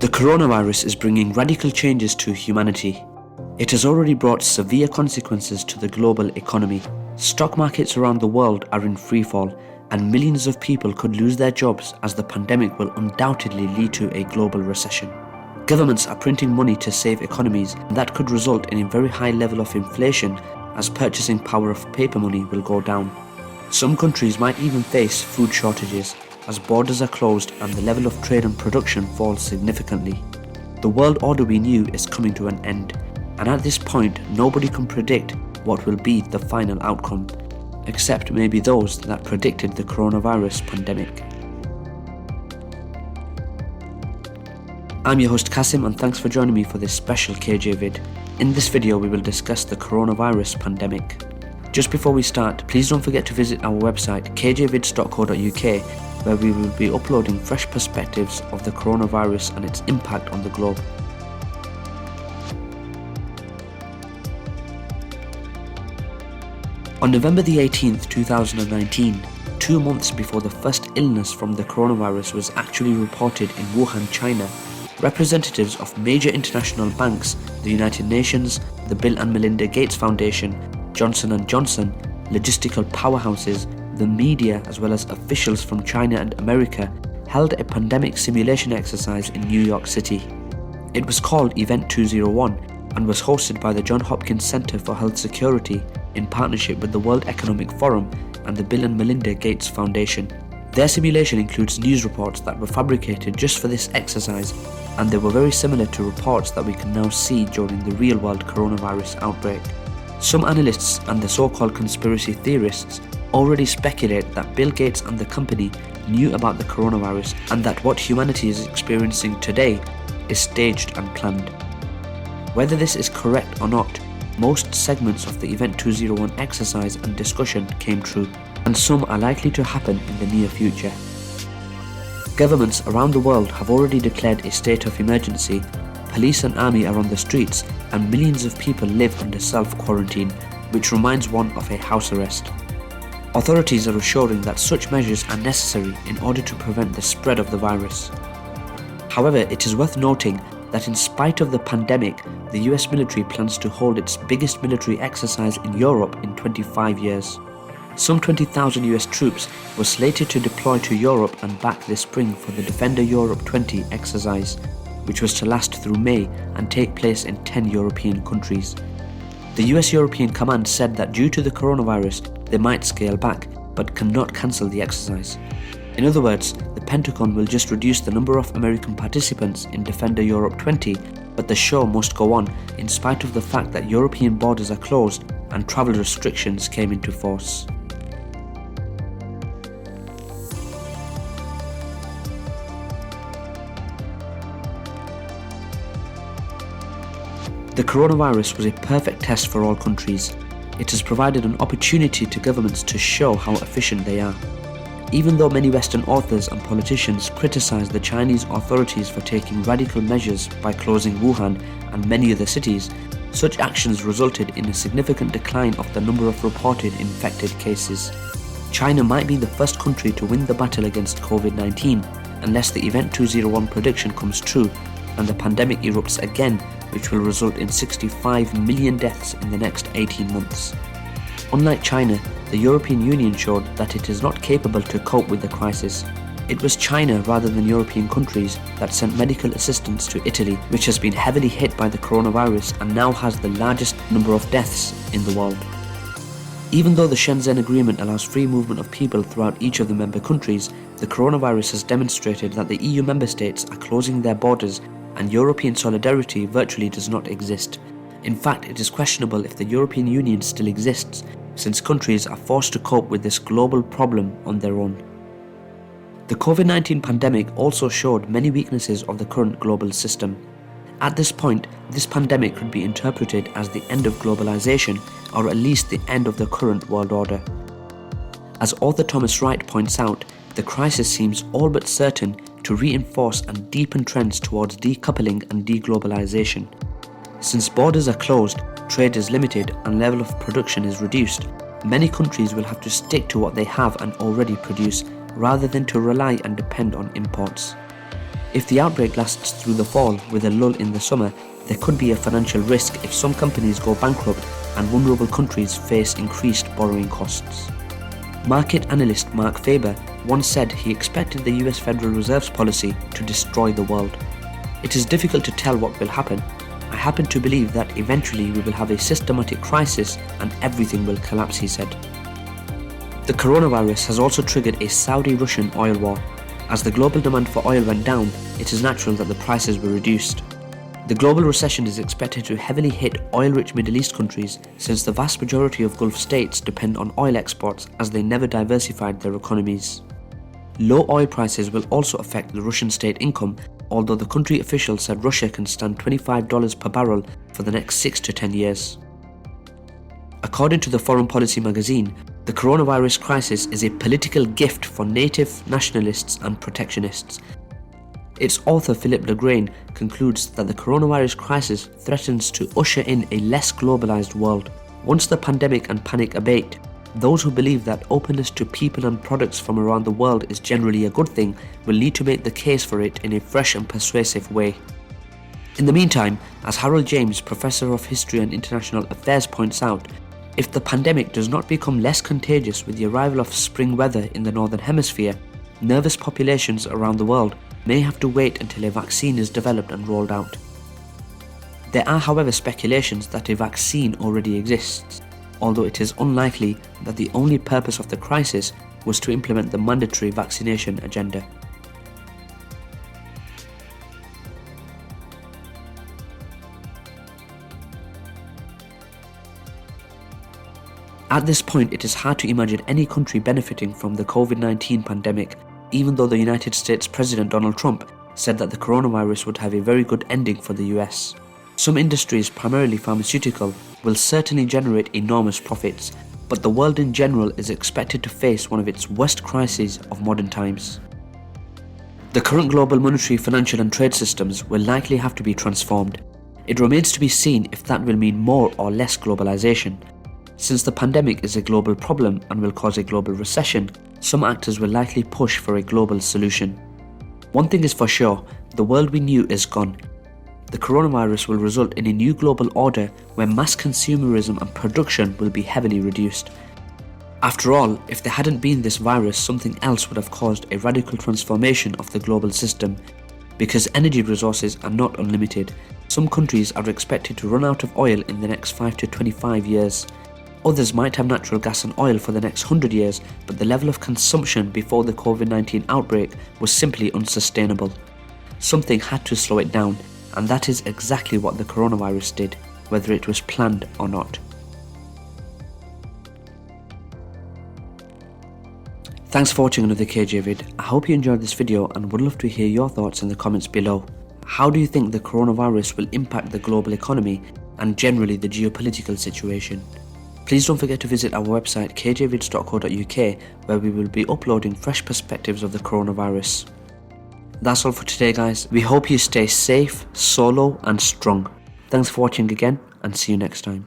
The coronavirus is bringing radical changes to humanity. It has already brought severe consequences to the global economy. Stock markets around the world are in freefall, and millions of people could lose their jobs as the pandemic will undoubtedly lead to a global recession. Governments are printing money to save economies, and that could result in a very high level of inflation as purchasing power of paper money will go down. Some countries might even face food shortages as borders are closed and the level of trade and production falls significantly. The world order we knew is coming to an end, and at this point nobody can predict what will be the final outcome, except maybe those that predicted the coronavirus pandemic. I'm your host Kasim, and thanks for joining me for this special KJ vid. In this video we will discuss the coronavirus pandemic. Just before we start, please don't forget to visit our website kjvids.co.uk, where we will be uploading fresh perspectives of the coronavirus and its impact on the globe. On November the 18th, 2019, 2 months before the first illness from the coronavirus was actually reported in Wuhan, China, representatives of major international banks, the United Nations, the Bill and Melinda Gates Foundation, Johnson & Johnson, logistical powerhouses, the media, as well as officials from China and America held a pandemic simulation exercise in New York City. It was called Event 201 and was hosted by the Johns Hopkins Center for Health Security in partnership with the World Economic Forum and the Bill and Melinda Gates Foundation. Their simulation includes news reports that were fabricated just for this exercise, and they were very similar to reports that we can now see during the real-world coronavirus outbreak. Some analysts and the so-called conspiracy theorists already speculate that Bill Gates and the company knew about the coronavirus and that what humanity is experiencing today is staged and planned. Whether this is correct or not, most segments of the Event 201 exercise and discussion came true, and some are likely to happen in the near future. Governments around the world have already declared a state of emergency, police and army are on the streets, and millions of people live under self-quarantine, which reminds one of a house arrest. Authorities are assuring that such measures are necessary in order to prevent the spread of the virus. However, it is worth noting that in spite of the pandemic, the US military plans to hold its biggest military exercise in Europe in 25 years. Some 20,000 US troops were slated to deploy to Europe and back this spring for the Defender Europe 20 exercise, which was to last through May and take place in 10 European countries. The US European Command said that due to the coronavirus, they might scale back, but cannot cancel the exercise. In other words, the Pentagon will just reduce the number of American participants in Defender Europe 20, but the show must go on in spite of the fact that European borders are closed and travel restrictions came into force. The coronavirus was a perfect test for all countries. It has provided an opportunity to governments to show how efficient they are. Even though many Western authors and politicians criticize the Chinese authorities for taking radical measures by closing Wuhan and many other cities, such actions resulted in a significant decline of the number of reported infected cases. China might be the first country to win the battle against COVID-19 unless the Event 201 prediction comes true and the pandemic erupts again, which will result in 65 million deaths in the next 18 months. Unlike China, the European Union showed that it is not capable to cope with the crisis. It was China rather than European countries that sent medical assistance to Italy, which has been heavily hit by the coronavirus and now has the largest number of deaths in the world. Even though the Shenzhen Agreement allows free movement of people throughout each of the member countries, the coronavirus has demonstrated that the EU member states are closing their borders and European solidarity virtually does not exist. In fact, it is questionable if the European Union still exists, since countries are forced to cope with this global problem on their own. The COVID-19 pandemic also showed many weaknesses of the current global system. At this point, this pandemic could be interpreted as the end of globalization, or at least the end of the current world order. As author Thomas Wright points out, the crisis seems all but certain to reinforce and deepen trends towards decoupling and deglobalization. Since borders are closed, trade is limited and level of production is reduced, many countries will have to stick to what they have and already produce, rather than to rely and depend on imports. If the outbreak lasts through the fall with a lull in the summer, there could be a financial risk if some companies go bankrupt and vulnerable countries face increased borrowing costs. Market analyst Mark Faber once said he expected the US Federal Reserve's policy to destroy the world. It is difficult to tell what will happen. I happen to believe that eventually we will have a systematic crisis and everything will collapse, he said. The coronavirus has also triggered a Saudi-Russian oil war. As the global demand for oil went down, it is natural that the prices were reduced. The global recession is expected to heavily hit oil-rich Middle East countries since the vast majority of Gulf states depend on oil exports as they never diversified their economies. Low oil prices will also affect the Russian state income, although the country officials said Russia can stand $25 per barrel for the next 6 to 10 years. According to the Foreign Policy magazine, the coronavirus crisis is a political gift for native nationalists and protectionists. Its author Philip Legrain concludes that the coronavirus crisis threatens to usher in a less globalized world. Once the pandemic and panic abate, those who believe that openness to people and products from around the world is generally a good thing will need to make the case for it in a fresh and persuasive way. In the meantime, as Harold James, Professor of History and International Affairs points out, if the pandemic does not become less contagious with the arrival of spring weather in the Northern Hemisphere, nervous populations around the world may have to wait until a vaccine is developed and rolled out. There are, however, speculations that a vaccine already exists, although it is unlikely that the only purpose of the crisis was to implement the mandatory vaccination agenda. At this point, it is hard to imagine any country benefiting from the COVID-19 pandemic, even though the United States President Donald Trump said that the coronavirus would have a very good ending for the US. Some industries, primarily pharmaceutical, will certainly generate enormous profits, but the world in general is expected to face one of its worst crises of modern times. The current global monetary, financial and trade systems will likely have to be transformed. It remains to be seen if that will mean more or less globalization. Since the pandemic is a global problem and will cause a global recession, some actors will likely push for a global solution. One thing is for sure, the world we knew is gone. The coronavirus will result in a new global order where mass consumerism and production will be heavily reduced. After all, if there hadn't been this virus, something else would have caused a radical transformation of the global system. Because energy resources are not unlimited, some countries are expected to run out of oil in the next 5 to 25 years. Others might have natural gas and oil for the next 100 years, but the level of consumption before the COVID-19 outbreak was simply unsustainable. Something had to slow it down, and that is exactly what the coronavirus did, whether it was planned or not. Thanks for watching another KJ vid. I hope you enjoyed this video and would love to hear your thoughts in the comments below. How do you think the coronavirus will impact the global economy and generally the geopolitical situation? Please don't forget to visit our website kjvids.co.uk, where we will be uploading fresh perspectives of the coronavirus. That's all for today, guys. We hope you stay safe, solo and strong. Thanks for watching again, and see you next time.